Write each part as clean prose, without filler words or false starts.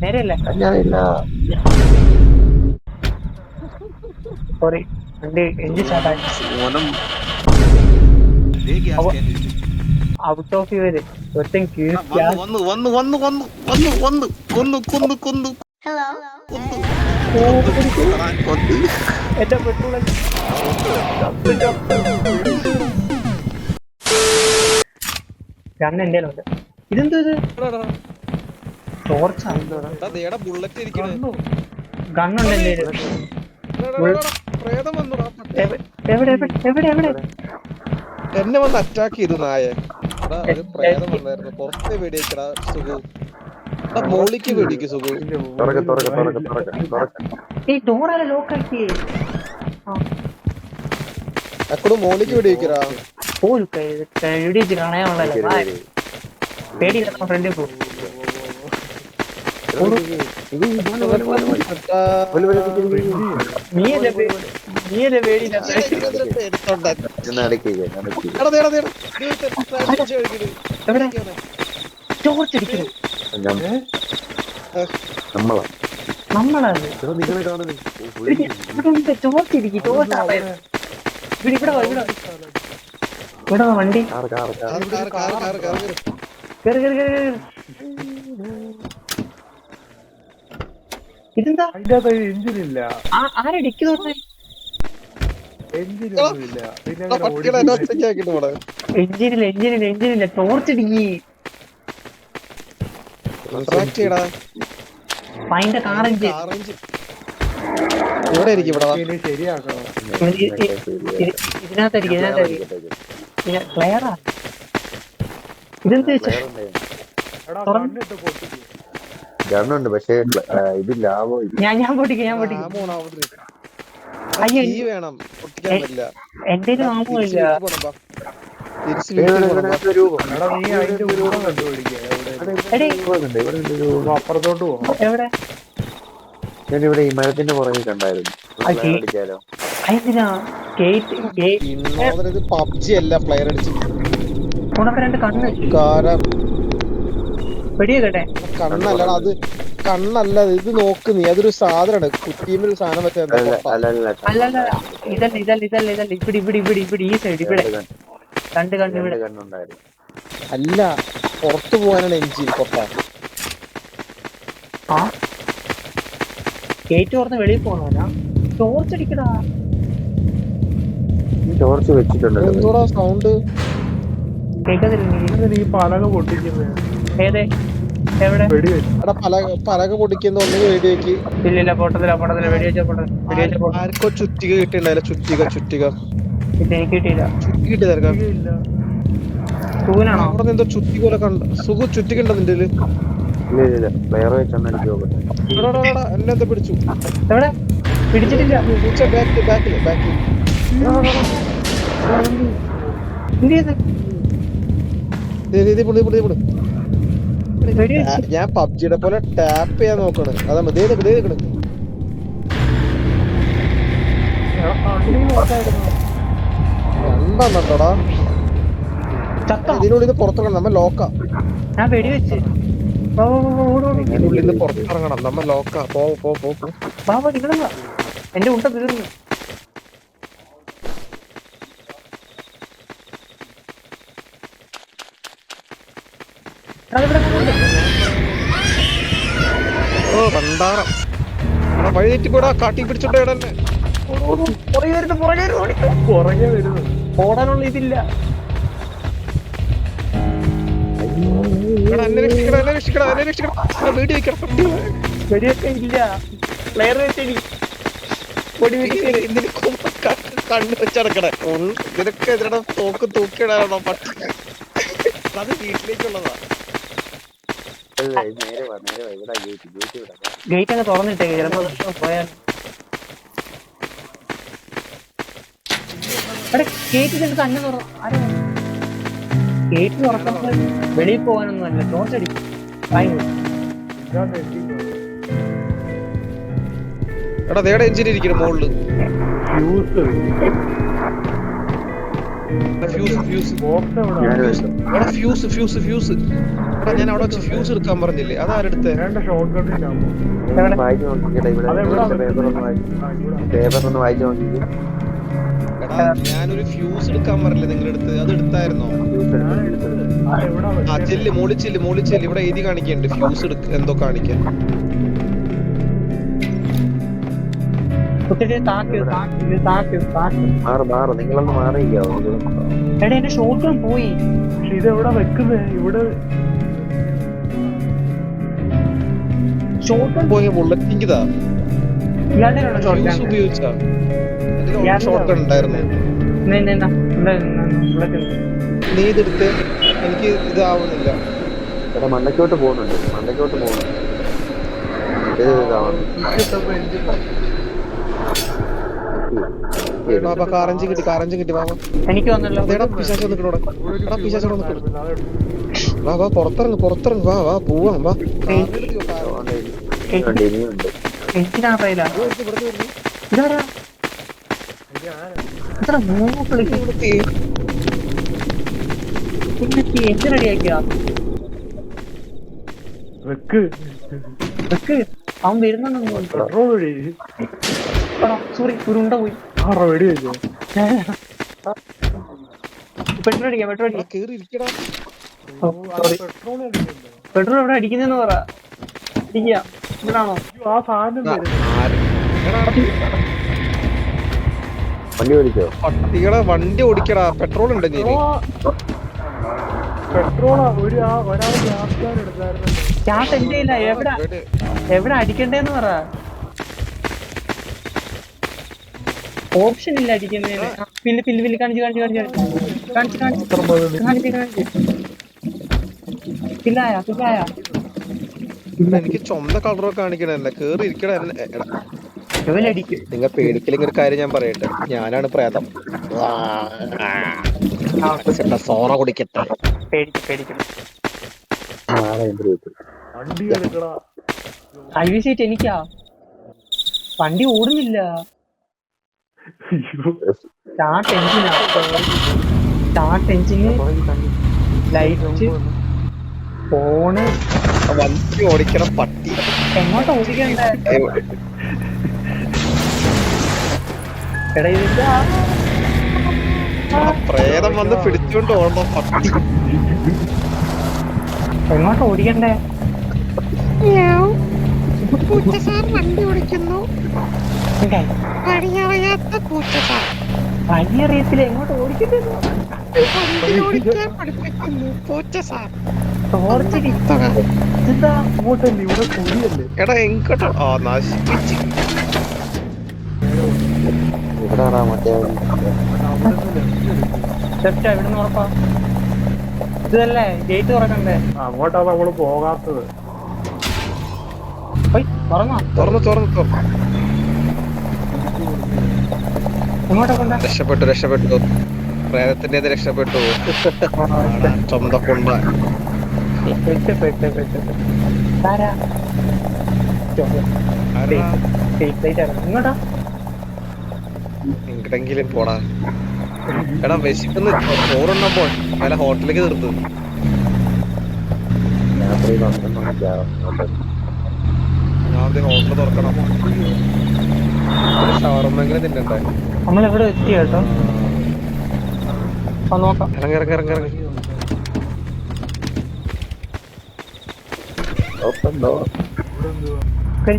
നേരെയല്ല. Sorry, വണ്ടി engine സ്റ്റാർട്ടായി. Out of ഇവര് ഒരുത്തൻ എന്റെ പെട്രോൾ ഗണ്ണ് എന്റെ ഉണ്ട്. ഇതെന്തോ ഇത് ടോർച്ചാ? ഗണ്ണുണ്ട് എന്റെ എവിടെ എവിടെ എവിടെ? എന്നെ വന്ന് അറ്റാക്ക് ചെയ്തു നായെ. ഒരു പ്രേതം വന്നായിരുന്നു. പുറത്തെ വെടിയേക്കടാ സുഖു. മോളിക്ക് വെടിക്ക് സുഖു. അക്കോട് മോളിക്ക് വെടിയേക്കടാ. പേടിയില്ല ഫ്രണ്ടിൽ പോകും. നീയല്ലേ പേടിയില്ല. ടോർച്ചടിക്കുന്നു നമ്മളാണ്. ടോർച്ചടിക്കും. ഇവിടെ വണ്ടി ഇതെന്താ? എഞ്ചിനില്ല. ആരെ ഡിക്കി തോന്നേ? എഞ്ചിനില്ല. ടോർച്ചടിക്കി അതിന്റെ കാറഞ്ച് ശരിയാക്കണം. ഇതിനകത്തായിരിക്കും. ക്ലിയറാ. ഇതെന്താ ഗണ്ണുണ്ട് പക്ഷേ ഇത് ലാഭം. ഞാൻ പൊട്ടിക്കാം. അയ്യോ എന്റെ ആമോയില്ല. അപ്പുറത്തോട്ട് പോകാം. എവിടെ? ഞാനിവിടെ ഈ മരത്തിന്റെ പുറകെ കണ്ടായിരുന്നു. പബ്ജി അല്ല പ്ലെയർ അടിച്ചു രണ്ട് കണ്ണ് വെടിയേക്കട്ടെ. കണ്ണല്ലടാ അത്. കണ്ണല്ല ഇത്. നോക്ക് നീ, അതൊരു സാധനമാണ്. കുറ്റിയിൽ ഒരു സാധനം വെച്ചാൽ അല്ലല്ല ഇതല്ല. ഇവിടെ ഈ സൈഡ് ഇവിടെ രണ്ട് കണ്ണ് ഇവിടെ അല്ല. പുറത്തു പോകാനാണ് എഞ്ചിൻ കൊട്ട. ആ ഗേറ്റ് തുറന്ന് വെളിയിൽ പോകണോ? ടോർച്ച് അടിക്കടാ. ടോർച്ച് വെച്ചിട്ടുണ്ടോ? സൗണ്ട് കേൾക്കത്തില്ല. ഈ പലക പൊട്ടിക്കുന്നത് ഏതേ? എവിടെ? പലക പൊടിക്കുന്ന ഒന്നെങ്കിൽ വെടിവെക്ക്. ഇല്ല പൊട്ടത്തില്ല. ആർക്കോ ചുറ്റിക കിട്ടിണ്ടായില്ല. ചുറ്റിക എനിക്ക് കിട്ടിയില്ല. ചുറ്റി കിട്ടി തരക്കാം. സൂനാണോ? അവിടെ എന്തോ ചുറ്റി പോലെ കണ്ട. സുഖു ചുറ്റിക്കുണ്ടോ നിന്റെ? എന്നെ എന്താ പിടിച്ചു? എവിടെ? പിടിച്ചിട്ടില്ല. ബാക്കിൽ ഞാൻ പബ്ജിയുടെ പോലെ ടാപ്പ് ചെയ്യാൻ നോക്കണ്. അതാണ് രണ്ടെണ്ണത്തോടാ. ഇതിനുള്ളിൽ നിന്ന് പുറത്തിറങ്ങണം. നമ്മ ലോക്കാ. ഞാൻ വെടിവെച്ച് ഇതിനുള്ളിൽ നിന്ന് പുറത്തിറങ്ങണം. നമ്മ ലോക്കാ. പോ എന്റെ ഉണ്ട തീർന്നു. ഭണ്ഡാരം വഴി തെറ്റിപ്പോടാ. കാട്ടി പിടിച്ചോട്ടെ. പുറകെ വരുന്നു. ഓടാനുള്ള ഇതില്ല. വെടിയൊക്കെ ഇല്ല. പ്ലെയർ വെച്ചടി കണ്ണ് വെച്ചടക്കണേ. നിനക്ക് എതിരെ തോക്ക് തൂക്കിയിടാനോ പട്ടി? അത് വീട്ടിലേക്കുള്ളതാ. ഗേറ്റ് അങ്ങ് തുറന്നിട്ടേ. ചിലപ്പോ പോയാൽ ഗേറ്റ് ചിലപ്പോ തന്നെ ഗേറ്റ് തുറക്കുമ്പോ വെളിയിൽ പോകാനൊന്നും അല്ല. ടോർച്ച് അടിക്കും. എടാ നേടെ എഞ്ചിൻ ഇരിക്കണം മുകളില്. ഫ്യൂസ് ബോക്സ് എവിടെ ഞാൻ എടാ ഫ്യൂസ് എടാ ഞാൻ അവിടെ വെച്ച് ഫ്യൂസ് എടുക്കാൻ പറഞ്ഞില്ലേ അതാരെടുത്തേ വേണ്ട ഷോർട്ട് കട്ടില്ലാമോ വായിച്ചു നോക്കിക്കട്ടെ ഇവിടെ അതെവിടാ പേപ്പർ ഒന്ന് വായിച്ചു നോക്കിട്ട് എടാ ഞാനൊരു ഫ്യൂസ് എടുക്കാൻ പറഞ്ഞില്ലേ നിങ്ങളുടെ അടുത്ത് അത് എടുത്തായിരുന്നോ എവിടാ ആ ചെല്ല് മോളിച്ചെല്ല് ഇവിടെ എഴുതി കാണിക്കുന്നുണ്ട് ഫ്യൂസ് എന്തോ കാണിക്കാൻ കുത്തിട്ട് താക്ക് മാറ് നിങ്ങളൊന്ന് മാറിയിരിക്കാവോ എടാ എന്റെ ഷോട്ടും പോയി. പക്ഷെ ഇതെവിടാ വെക്കുന്നേ ഇവിടെ ഷോട്ടും പോയി ബുള്ളറ്റിങ്ങിതാ ഇയാളുടെ ഫ്യൂസ് ഉപയോഗിച്ചാ ഷോട്ട് ഉണ്ടായിരുന്നു നീ ഇതെടുത്ത് എനിക്ക് ഇതാവുന്നില്ല ഇവിടെ മണ്ടക്കോട്ട് പോകുന്നുണ്ട് ബാബാ കാറഞ്ചി കിട്ടി ബാബാ എനിക്ക് വന്നല്ലോ. അതേടാ പിശാച് വന്നിട്ട് എടാ പിശാച് വന്നിട്ട് വാ പുറത്തിറങ്ങ് വാ പോവാം വാ ഇനിയുണ്ട് എനിക്കിനറിയില്ല ഇതാരാ ഇത്ര മൂന്ന് എന്ത് റെഡിയാക്കിയാ വെക്ക് അവൻ വരുന്നുണ്ടോ? പെട്രോൾ വഴി സോറി ഉരുണ്ട പോയി. റെഡി വെച്ചോ പെട്രോൾ അടിക്കാം കേറി ഇരിക്കടാ പെട്രോൾ അടിക്കണ്ടേ പെട്രോൾ എവിടെ അടിക്കുന്നെന്ന് പറ. അടിക്കാം ഇവിടാണോ? ആ സാധനം വണ്ടി ഓടിച്ചോ പട്ടികളെ വണ്ടി ഓടിക്കടാ പെട്രോൾ ഉണ്ട് നീ പെട്രോളാ ഒരാൾ ഗ്യാസ് എടുത്തായിരുന്നു ക്യാഷ് എന്റെ ഇല്ല. എവിടെ അടിക്കണ്ടേന്ന് പറ. ഓപ്ഷൻ ഇല്ല അടിക്കുന്നതിന്. പില്ല് കാണിച്ച് പില്ലായ എനിക്ക് ചുമന്ന കളറൊക്കെ കാണിക്കണല്ല കേറി ഇരിക്കടാ ഇവനടിക്കും. നിങ്ങൾ പേടിക്കലെങ്കിൽ ഒരു കാര്യം ഞാൻ പറയട്ടെ ഞാനാണ് പ്രേതം സോറ കുടിക്കട്ടെ പേടിക്കണം. വണ്ടി എടുക്കടാ ഹൈവേ സീറ്റ് എനിക്കാ. വണ്ടി ഓടുന്നില്ല. സ്റ്റാർട്ട് എഞ്ചിന് ലൈറ്റ് ഫോണ് വണ്ടി ഓടിക്കണം പട്ടി എങ്ങോട്ടാ ഓടിക്കണ്ടേ? എടാ ഇതിന്റെ പ്രേതം വന്ന് പിടിച്ചോണ്ട് ഓടണം പട്ടി എങ്ങോട്ടാ ഓടിക്കണ്ടേ? വണ്ടി ഓടിക്കുന്നു വഴിയറിയാത്ത പൂച്ചസാർ വഴിയറിയത്തില്ല എങ്ങോട്ട് ഓടിക്കണ്ടേ? വണ്ടി ഓടിക്കാൻ പഠിപ്പിക്കുന്നു പൂച്ചസാർ ടോർച്ചടി ഇതെന്താ? അങ്ങോട്ടല്ലേ ഇവിടെ കുഴിയല്ലേ എടാ എങ്കോട്ടോ ആ നശിപ്പിച്ച് ഇവിടാണോ മറ്റേ ലെഫ്റ്റാ ഇവിടുന്ന് ഉറപ്പാ. ഇതല്ലേ ഗേറ്റ് തുറക്കണ്ടേ? അങ്ങോട്ടാ നമ്മള് പോകാത്തത് തുറന്നോ? തുറന്നു എങ്ങോട്ടാ കൊണ്ട? രക്ഷപ്പെട്ടു പ്രേതത്തിന്റെ രക്ഷപ്പെട്ടു സ്വന്തം കൊണ്ട ഇങ്ങോട്ടാ എങ്ങടെങ്കിലും പോടാ എടാ വിശക്കുന്ന ചോറുണ്ണാൻ പോ പല ഹോട്ടലിലേക്ക് നിർത്ത് രാത്രി 12 മണിക്കാവും ഞാൻ ഹോട്ടൽ തുറക്കണം ഷവർമെങ്കിലും തിന്നണ്ടേ നമ്മളെവിടെ എത്തി കേട്ടോ. നോക്കാം. ഇറങ്ങി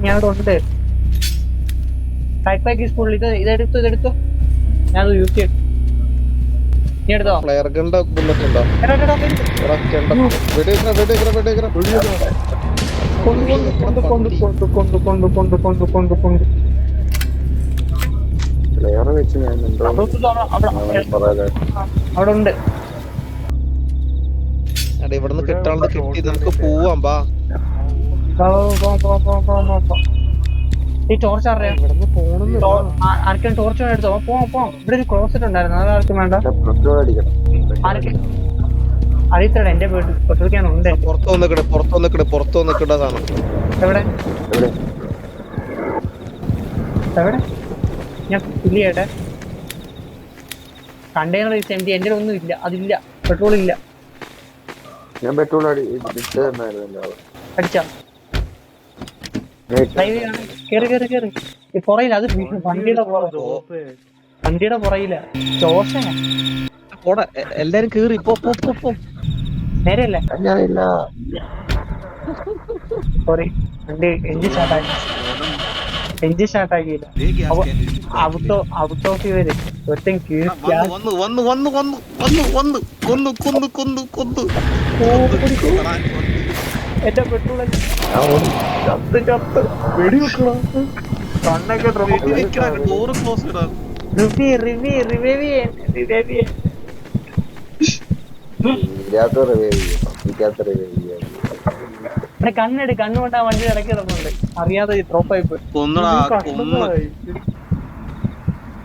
ഞാൻ ഇവിടെ ഉണ്ട്. ബാക്ക് സ്കൂളിൽ ഇതെടുത്തോ ഞാൻ യൂസ് ചെയ്യും. നീ എടുത്തോ? ഫ്ലെയർ ഗണ്ണിന്റെ ബുള്ളറ്റ് ഉണ്ടോ? വേറെ വെച്ച് ഞാൻ എന്തോ അവിടെ ഉണ്ട്. ഇവിടുന്ന് കിട്ടാനുള്ള കിട്ടി നമുക്ക് പോവാം ബാ ഈ ടോർച്ച് അറിയാം. ഇവിടുന്ന് പോണെന്ന് ആർക്കും ടോർച്ച് എടുത്തോ? പോവാം. ഇവിടെ ഒരു ക്ലോസറ്റ് ഉണ്ടായിരുന്നു അതാർക്കും വേണ്ട. അറിയത്തട എന്റെ വീട്ടിൽ പൊട്ടിക്കാനുണ്ട്. പുറത്ത് വന്നിക്കട സാധനം എവിടെ ഞാൻ ഫില്ല് ചെയ്യട്ടെ. കണ്ടെയ്നർ എന്റെ എന്റെ ഒന്നും ഇല്ല, അതില്ല, പെട്രോൾ ഇല്ല. ഞാൻ പെട്രോൾ അടിച്ചു തന്നായിരുന്നല്ലോ. അടിച്ചാ ഡ്രൈവ് ചെയ്യണം. കേറി കേറി കേറി. ഈ പുറയില്ല, അത് വണ്ടിയുടെ വണ്ടിയുടെ പുറയില്ല. ചോസയാ പോടാ, എല്ലാരും കേറി പോ പോ പോ പോ. നേരെയല്ലേ? ഞാനില്ല. സോറി, വണ്ടി എഞ്ചിൻ സ്റ്റാർട്ടാക്കി, എഞ്ചിൻ സ്റ്റാർട്ടാക്കിയില്ല. ഔട്ട് ഓഫ് ഇവര് ഒറ്റ എന്റെ പെട്രോൾ വെടി വെക്കണം. കണ്ണൊക്കെ കണ്ണെട്, കണ്ണുകൊണ്ട് ആ വണ്ടി ഇടയ്ക്ക് കിടപ്പുണ്ട്, അറിയാതെ ഡ്രോപ്പായി പോയി.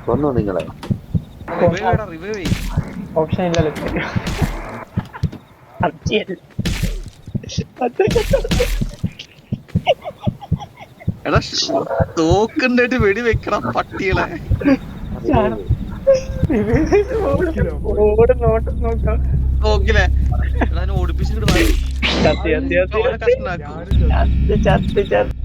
കൊന്നു നിങ്ങളെ. ഓപ്ഷൻ ഇല്ലല്ലോ. എടാ തോക്കുണ്ടായിട്ട് വെടി വെക്കണം പട്ടികളെ. തോക്കിലെ ഓടിപ്പിച്ചിട്ട് ചത്ത് ചത്ത് ചത്ത് ചത്ത് ചത്ത്